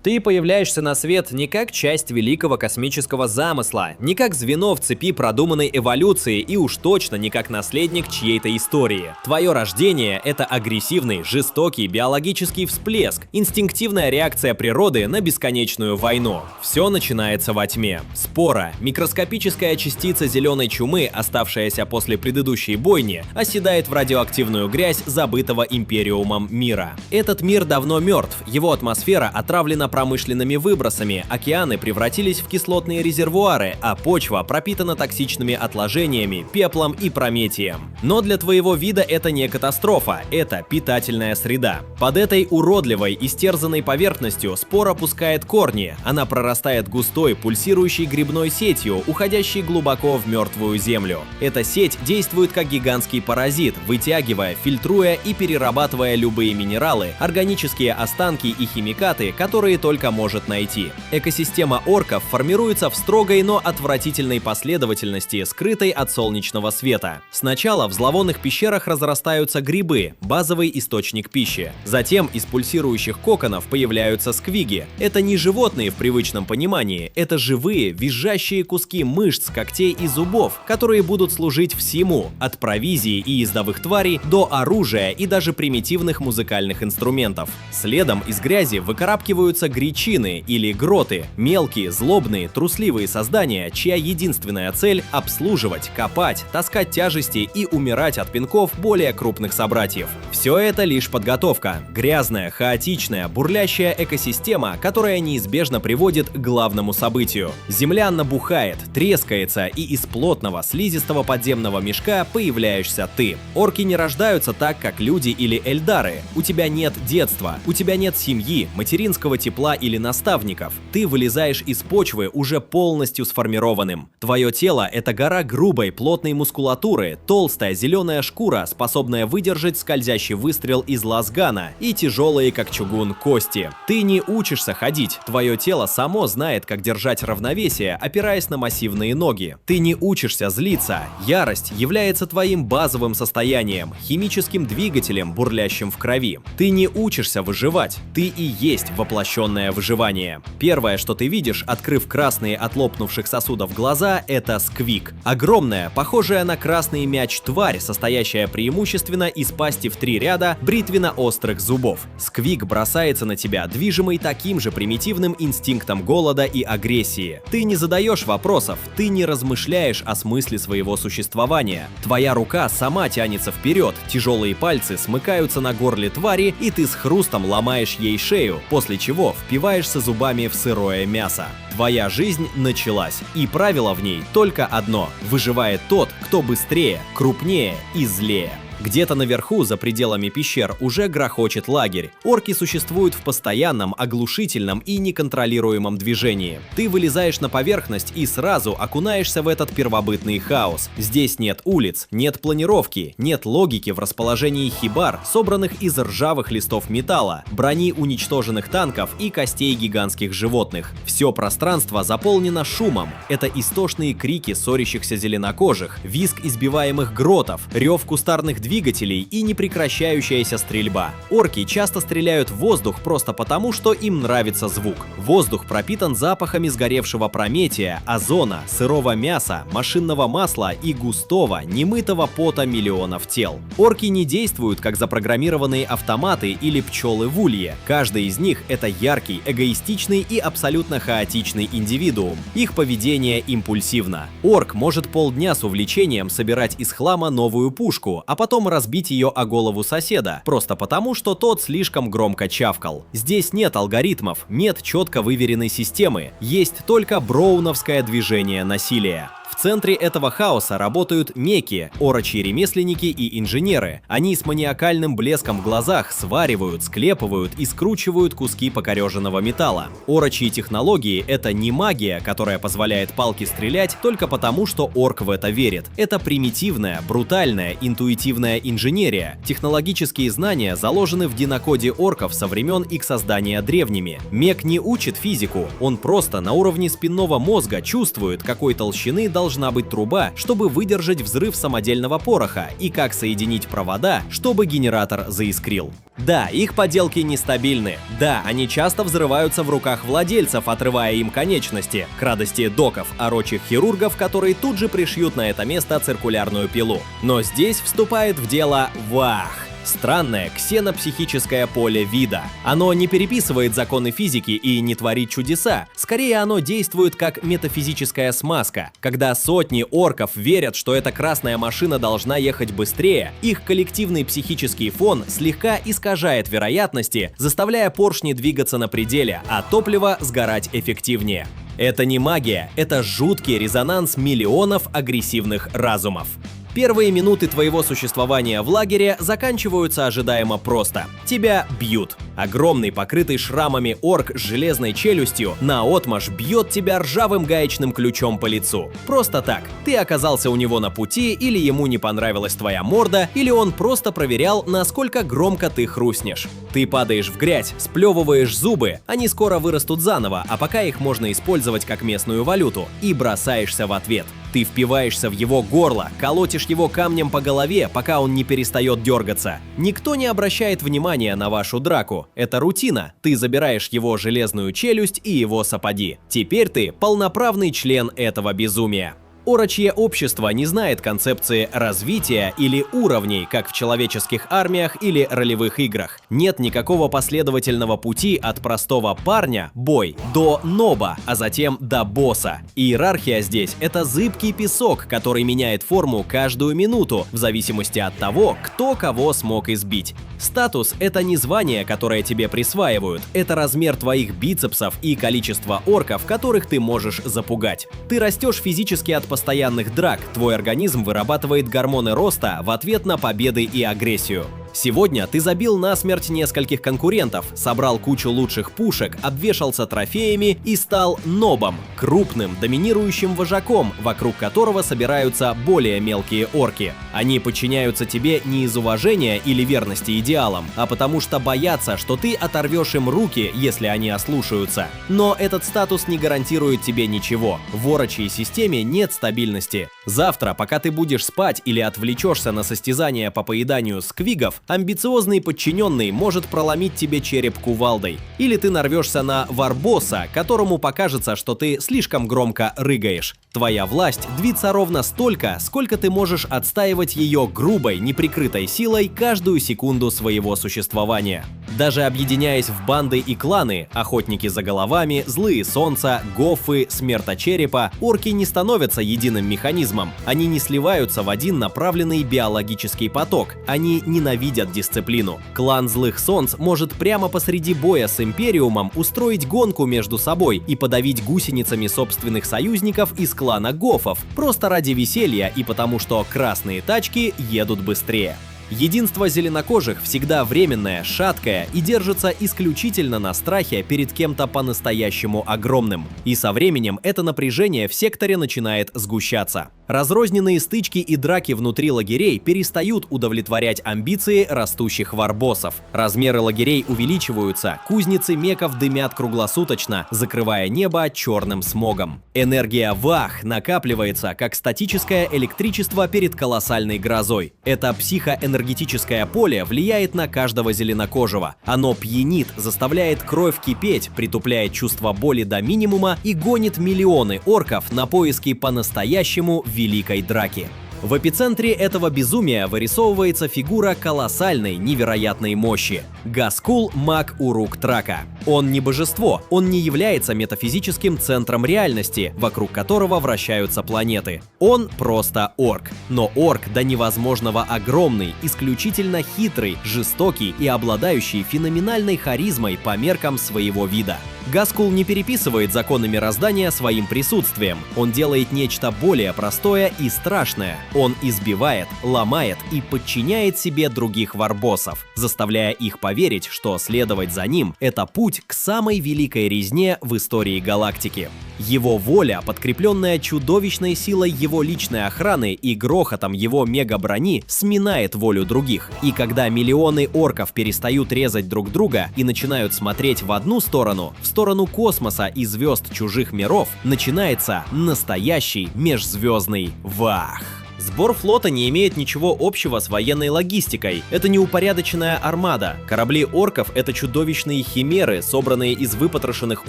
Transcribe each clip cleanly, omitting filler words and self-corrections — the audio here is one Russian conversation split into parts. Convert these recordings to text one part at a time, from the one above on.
Ты появляешься на свет не как часть великого космического замысла, не как звено в цепи продуманной эволюции и уж точно не как наследник чьей-то истории. Твое рождение — это агрессивный, жестокий биологический всплеск, инстинктивная реакция природы на бесконечную войну. Все начинается во тьме. Спора, микроскопическая частица зеленой чумы, оставшаяся после предыдущей бойни, оседает в радиоактивную грязь забытого империумом мира. Этот мир давно мертв, его атмосфера отравлена промышленными выбросами, океаны превратились в кислотные резервуары, а почва пропитана токсичными отложениями, пеплом и прометием. Но для твоего вида это не катастрофа, это питательная среда. Под этой уродливой, истерзанной поверхностью спора пускает корни, она прорастает густой, пульсирующей грибной сетью, уходящей глубоко в мертвую землю. Эта сеть действует как гигантский паразит, вытягивая, фильтруя и перерабатывая любые минералы, органические останки и химикаты, которые только может найти. Экосистема орков формируется в строгой, но отвратительной последовательности, скрытой от солнечного света. Сначала в зловонных пещерах разрастаются грибы, базовый источник пищи. Затем из пульсирующих коконов появляются сквиги. Это не животные в привычном понимании, это живые, визжащие куски мышц, когтей и зубов, которые будут служить всему, от провизии и ездовых тварей до оружия и даже примитивных музыкальных инструментов. Следом из грязи выкарабкиваются гречины или гроты, мелкие, злобные, трусливые создания, чья единственная цель — обслуживать, копать, таскать тяжести и умирать от пинков более крупных собратьев. Все это лишь подготовка. Грязная, хаотичная, бурлящая экосистема, которая неизбежно приводит к главному событию. Земля набухает, трескается, и из плотного, слизистого подземного мешка появляешься ты. Орки не рождаются так, как люди или эльдары. У тебя нет детства, у тебя нет семьи, материнского тепла или наставников. Ты вылезаешь из почвы уже полностью сформированным. Твое тело — это гора грубой, плотной мускулатуры, толстая зеленая шкура, способная выдержать скользящий выстрел из лазгана, и тяжелые, как чугун, кости. Ты не учишься ходить, твое тело само знает, как держать равновесие, опираясь на массивные ноги. Ты не учишься злиться. Ярость является твоим базовым состоянием, химическим двигателем, бурлящим в крови. Ты не учишься выживать. Ты и есть воплощенное выживание. Первое, что ты видишь, открыв красные от лопнувших сосудов глаза, это сквик. Огромная, похожая на красный мяч тварь, состоящая преимущественно из пасти в 3 ряда бритвенно-острых зубов. Сквик бросается на тебя, движимый таким же примитивным инстинктом голода и агрессии. Ты не задаешь вопросов, ты не размышляешь о смысле своего существования. Твоя рука сама тянется вперед, тяжелые пальцы смыкаются на горле твари, и ты с хрустом ломаешь ей шею, после чего впиваешься зубами в сырое мясо. Твоя жизнь началась, и правило в ней только одно: выживает тот, кто быстрее, крупнее и злее. Где-то наверху, за пределами пещер, уже грохочет лагерь. Орки существуют в постоянном, оглушительном и неконтролируемом движении. Ты вылезаешь на поверхность и сразу окунаешься в этот первобытный хаос. Здесь нет улиц, нет планировки, нет логики в расположении хибар, собранных из ржавых листов металла, брони уничтоженных танков и костей гигантских животных. Все пространство заполнено шумом. Это истошные крики ссорящихся зеленокожих, визг избиваемых гротов, рев кустарных двигателей и непрекращающаяся стрельба. Орки часто стреляют в воздух просто потому, что им нравится звук. Воздух пропитан запахами сгоревшего прометия, озона, сырого мяса, машинного масла и густого, немытого пота миллионов тел. Орки не действуют как запрограммированные автоматы или пчелы в улье. Каждый из них — это яркий, эгоистичный и абсолютно хаотичный индивидуум. Их поведение импульсивно. Орк может полдня с увлечением собирать из хлама новую пушку, а потом разбить ее о голову соседа, просто потому, что тот слишком громко чавкал. Здесь нет алгоритмов, нет четко выверенной системы, есть только броуновское движение насилия. В центре этого хаоса работают неки, орочьи ремесленники и инженеры. Они с маниакальным блеском в глазах сваривают, склепывают и скручивают куски покореженного металла. Орочьи технологии — это не магия, которая позволяет палке стрелять только потому, что орк в это верит. Это примитивная, брутальная, интуитивная инженерия. Технологические знания заложены в генокоде орков со времен их создания древними. Мек не учит физику, он просто на уровне спинного мозга чувствует, какой толщины должна должна быть труба, чтобы выдержать взрыв самодельного пороха, и как соединить провода, чтобы генератор заискрил. Да, их поделки нестабильны. Да, они часто взрываются в руках владельцев, отрывая им конечности, к радости доков, орочих хирургов, которые тут же пришьют на это место циркулярную пилу. Но здесь вступает в дело ВАХ. Странное ксенопсихическое поле вида. Оно не переписывает законы физики и не творит чудеса. Скорее, оно действует как метафизическая смазка. Когда сотни орков верят, что эта красная машина должна ехать быстрее, их коллективный психический фон слегка искажает вероятности, заставляя поршни двигаться на пределе, а топливо сгорать эффективнее. Это не магия, это жуткий резонанс миллионов агрессивных разумов. Первые минуты твоего существования в лагере заканчиваются ожидаемо просто. Тебя бьют. Огромный, покрытый шрамами орк с железной челюстью наотмашь бьет тебя ржавым гаечным ключом по лицу. Просто так. Ты оказался у него на пути, или ему не понравилась твоя морда, или он просто проверял, насколько громко ты хрустнешь. Ты падаешь в грязь, сплевываешь зубы, они скоро вырастут заново, а пока их можно использовать как местную валюту, и бросаешься в ответ. Ты впиваешься в его горло, колотишь его камнем по голове, пока он не перестает дергаться. Никто не обращает внимания на вашу драку. Это рутина. Ты забираешь его железную челюсть и его сапоги. Теперь ты полноправный член этого безумия. Орочье общество не знает концепции развития или уровней, как в человеческих армиях или ролевых играх. Нет никакого последовательного пути от простого парня, бой, до ноба, а затем до босса. Иерархия здесь — это зыбкий песок, который меняет форму каждую минуту, в зависимости от того, кто кого смог избить. Статус — это не звание, которое тебе присваивают, это размер твоих бицепсов и количество орков, которых ты можешь запугать. Ты растешь физически от постоянных драк, твой организм вырабатывает гормоны роста в ответ на победы и агрессию. Сегодня ты забил насмерть нескольких конкурентов, собрал кучу лучших пушек, обвешался трофеями и стал нобом, крупным, доминирующим вожаком, вокруг которого собираются более мелкие орки. Они подчиняются тебе не из уважения или верности идеалам, а потому что боятся, что ты оторвешь им руки, если они ослушаются. Но этот статус не гарантирует тебе ничего. В орочьей системе нет стабильности. Завтра, пока ты будешь спать или отвлечешься на состязания по поеданию сквигов, амбициозный подчиненный может проломить тебе череп кувалдой. Или ты нарвешься на варбосса, которому покажется, что ты слишком громко рыгаешь. Твоя власть длится ровно столько, сколько ты можешь отстаивать ее грубой, неприкрытой силой каждую секунду своего существования. Даже объединяясь в банды и кланы, охотники за головами, злые солнца, гофы, смерточерепа, орки не становятся единым механизмом. Они не сливаются в один направленный биологический поток. Они ненавидят дисциплину. Клан злых солнц может прямо посреди боя с Империумом устроить гонку между собой и подавить гусеницами собственных союзников из клана гофов, просто ради веселья и потому что красные тачки едут быстрее. Единство зеленокожих всегда временное, шаткое и держится исключительно на страхе перед кем-то по-настоящему огромным. И со временем это напряжение в секторе начинает сгущаться. Разрозненные стычки и драки внутри лагерей перестают удовлетворять амбиции растущих варбоссов. Размеры лагерей увеличиваются, кузницы меков дымят круглосуточно, закрывая небо черным смогом. Энергия ВАХ накапливается, как статическое электричество перед колоссальной грозой. Это психоэнергетическое поле влияет на каждого зеленокожего. Оно пьянит, заставляет кровь кипеть, притупляет чувство боли до минимума и гонит миллионы орков на поиски по-настоящему великой драки. В эпицентре этого безумия вырисовывается фигура колоссальной, невероятной мощи – Гаскул Маг Урук Трака. Он не божество, он не является метафизическим центром реальности, вокруг которого вращаются планеты. Он просто орк. Но орк до невозможного огромный, исключительно хитрый, жестокий и обладающий феноменальной харизмой по меркам своего вида. Гаскул не переписывает законы мироздания своим присутствием. Он делает нечто более простое и страшное. Он избивает, ломает и подчиняет себе других варбоссов, заставляя их поверить, что следовать за ним – это путь к самой великой резне в истории галактики. Его воля, подкрепленная чудовищной силой его личной охраны и грохотом его мега-брони, сминает волю других. И когда миллионы орков перестают резать друг друга и начинают смотреть в одну сторону, в сторону космоса и звезд чужих миров, начинается настоящий межзвездный вах. Сбор флота не имеет ничего общего с военной логистикой. Это неупорядоченная армада. Корабли орков — это чудовищные химеры, собранные из выпотрошенных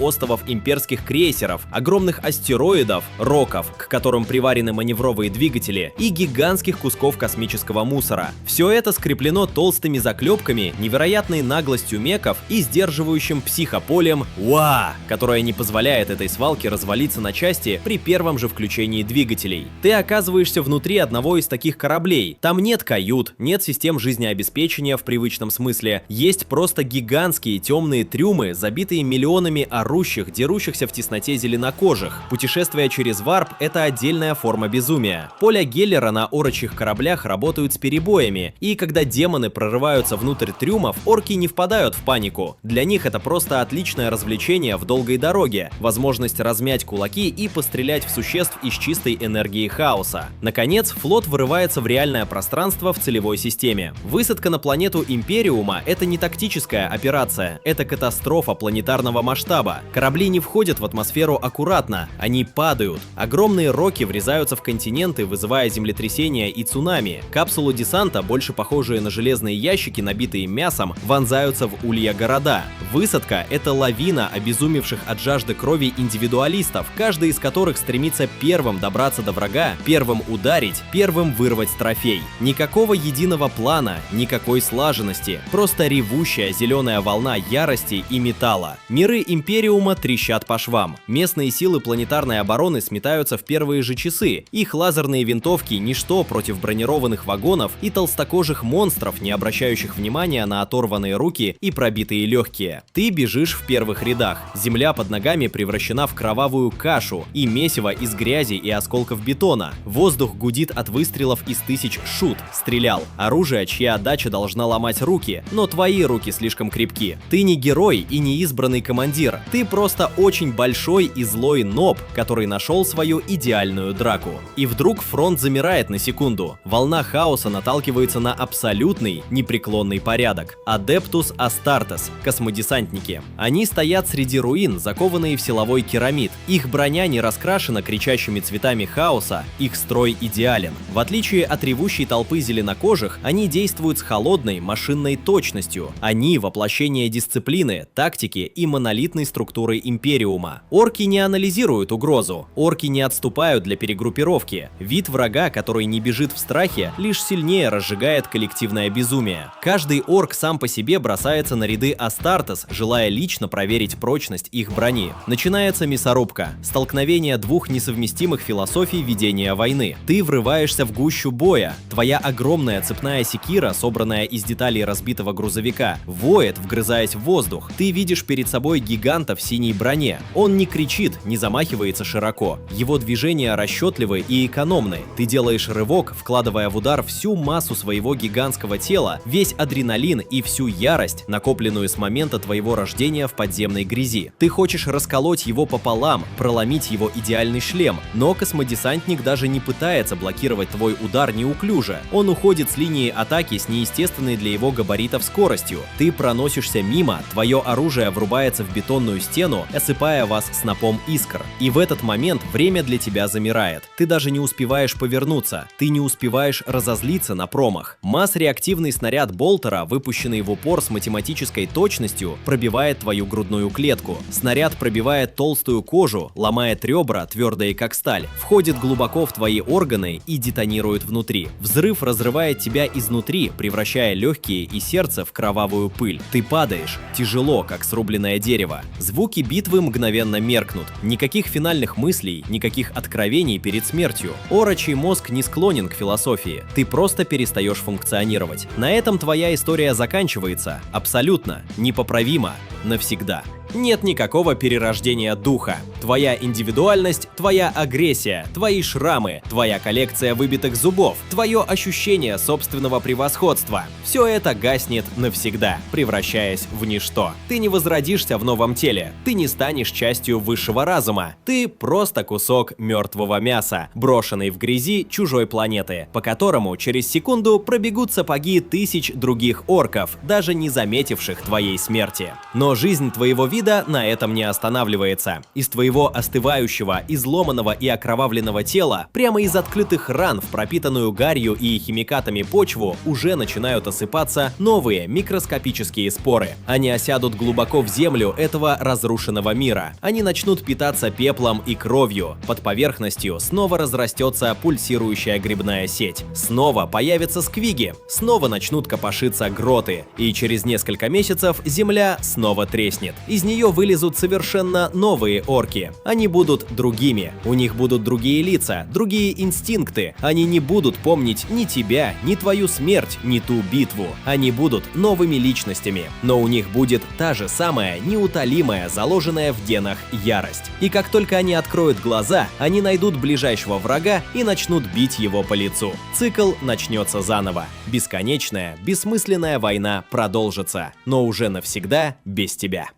остовов имперских крейсеров, огромных астероидов, роков, к которым приварены маневровые двигатели, и гигантских кусков космического мусора. Все это скреплено толстыми заклепками, невероятной наглостью меков и сдерживающим психополем «Уа», которое не позволяет этой свалке развалиться на части при первом же включении двигателей. Ты оказываешься внутри одного из таких кораблей. Там нет кают, нет систем жизнеобеспечения в привычном смысле, есть просто гигантские темные трюмы, забитые миллионами орущих, дерущихся в тесноте зеленокожих. Путешествие через варп — это отдельная форма безумия. Поля Геллера на орочьих кораблях работают с перебоями, и когда демоны прорываются внутрь трюмов, орки не впадают в панику. Для них это просто отличное развлечение в долгой дороге, возможность размять кулаки и пострелять в существ из чистой энергии хаоса. Наконец, флот вырывается в реальное пространство в целевой системе. Высадка на планету Империума — это не тактическая операция, это катастрофа планетарного масштаба. Корабли не входят в атмосферу аккуратно, они падают. Огромные роки врезаются в континенты, вызывая землетрясения и цунами. Капсулы десанта, больше похожие на железные ящики, набитые мясом, вонзаются в улья города. Высадка — это лавина обезумевших от жажды крови индивидуалистов, каждый из которых стремится первым добраться до врага, первым ударить, первым вырвать трофей. Никакого единого плана, никакой слаженности, просто ревущая зеленая волна ярости и металла. Миры Империума трещат по швам. Местные силы планетарной обороны сметаются в первые же часы. Их лазерные винтовки — ничто против бронированных вагонов и толстокожих монстров, не обращающих внимания на оторванные руки и пробитые легкие. Ты бежишь в первых рядах. Земля под ногами превращена в кровавую кашу и месиво из грязи и осколков бетона. Воздух гудит от выстрелов из тысяч шут. Стрелял. Оружие, чья отдача должна ломать руки, но твои руки слишком крепки. Ты не герой и не избранный командир. Ты просто очень большой и злой ноб, который нашел свою идеальную драку. И вдруг фронт замирает на секунду. Волна хаоса наталкивается на абсолютный, непреклонный порядок. Адептус Астартес, космодесантники. Они стоят среди руин, закованные в силовой керамид. Их броня не раскрашена кричащими цветами хаоса, их строй идеален. В отличие от ревущей толпы зеленокожих, они действуют с холодной машинной точностью. Они — воплощение дисциплины, тактики и монолитной структуры Империума. Орки не анализируют угрозу. Орки не отступают для перегруппировки. Вид врага, который не бежит в страхе, лишь сильнее разжигает коллективное безумие. Каждый орк сам по себе бросается на ряды Астартес, желая лично проверить прочность их брони. Начинается мясорубка. Столкновение двух несовместимых философий ведения войны. Ты врываешься в гущу боя. Твоя огромная цепная секира, собранная из деталей разбитого грузовика, воет, вгрызаясь в воздух. Ты видишь перед собой гиганта в синей броне. Он не кричит, не замахивается широко. Его движения расчетливы и экономны. Ты делаешь рывок, вкладывая в удар всю массу своего гигантского тела, весь адреналин и всю ярость, накопленную с момента твоего рождения в подземной грязи. Ты хочешь расколоть его пополам, проломить его идеальный шлем, но космодесантник даже не пытается блокировать твой удар неуклюже. Он уходит с линии атаки с неестественной для его габаритов скоростью. Ты проносишься мимо, твое оружие врубается в бетонную стену, осыпая вас снопом искр. И в этот момент время для тебя замирает. Ты даже не успеваешь повернуться, ты не успеваешь разозлиться на промах. Масс-реактивный снаряд Болтера, выпущенный в упор с математической точностью, пробивает твою грудную клетку. Снаряд пробивает толстую кожу, ломает ребра, твердые как сталь, входит глубоко в твои органы и детонирует внутри. Взрыв разрывает тебя изнутри, превращая легкие и сердце в кровавую пыль. Ты падаешь, тяжело, как срубленное дерево. Звуки битвы мгновенно меркнут. Никаких финальных мыслей, никаких откровений перед смертью. Орочий мозг не склонен к философии. Ты просто перестаешь функционировать. На этом твоя история заканчивается. Абсолютно. Непоправимо. Навсегда. Нет никакого перерождения духа. Твоя индивидуальность, твоя агрессия, твои шрамы, твоя коллекция выбитых зубов, твое ощущение собственного превосходства – все это гаснет навсегда, превращаясь в ничто. Ты не возродишься в новом теле, ты не станешь частью высшего разума, ты просто кусок мертвого мяса, брошенный в грязи чужой планеты, по которому через секунду пробегут сапоги тысяч других орков, даже не заметивших твоей смерти. Но жизнь твоего вида на этом не останавливается. Из твоего остывающего, изломанного и окровавленного тела, прямо из открытых ран в пропитанную гарью и химикатами почву уже начинают осыпаться новые микроскопические споры. Они осядут глубоко в землю этого разрушенного мира. Они начнут питаться пеплом и кровью. Под поверхностью снова разрастется пульсирующая грибная сеть. Снова появятся сквиги. Снова начнут копошиться гроты. И через несколько месяцев земля снова треснет. Из нее вылезут совершенно новые орки. Они будут другими. У них будут другие лица, другие инстинкты. Они не будут помнить ни тебя, ни твою смерть, ни ту битву. Они будут новыми личностями. Но у них будет та же самая неутолимая, заложенная в генах ярость. И как только они откроют глаза, они найдут ближайшего врага и начнут бить его по лицу. Цикл начнется заново. Бесконечная, бессмысленная война продолжится, но уже навсегда без тебя.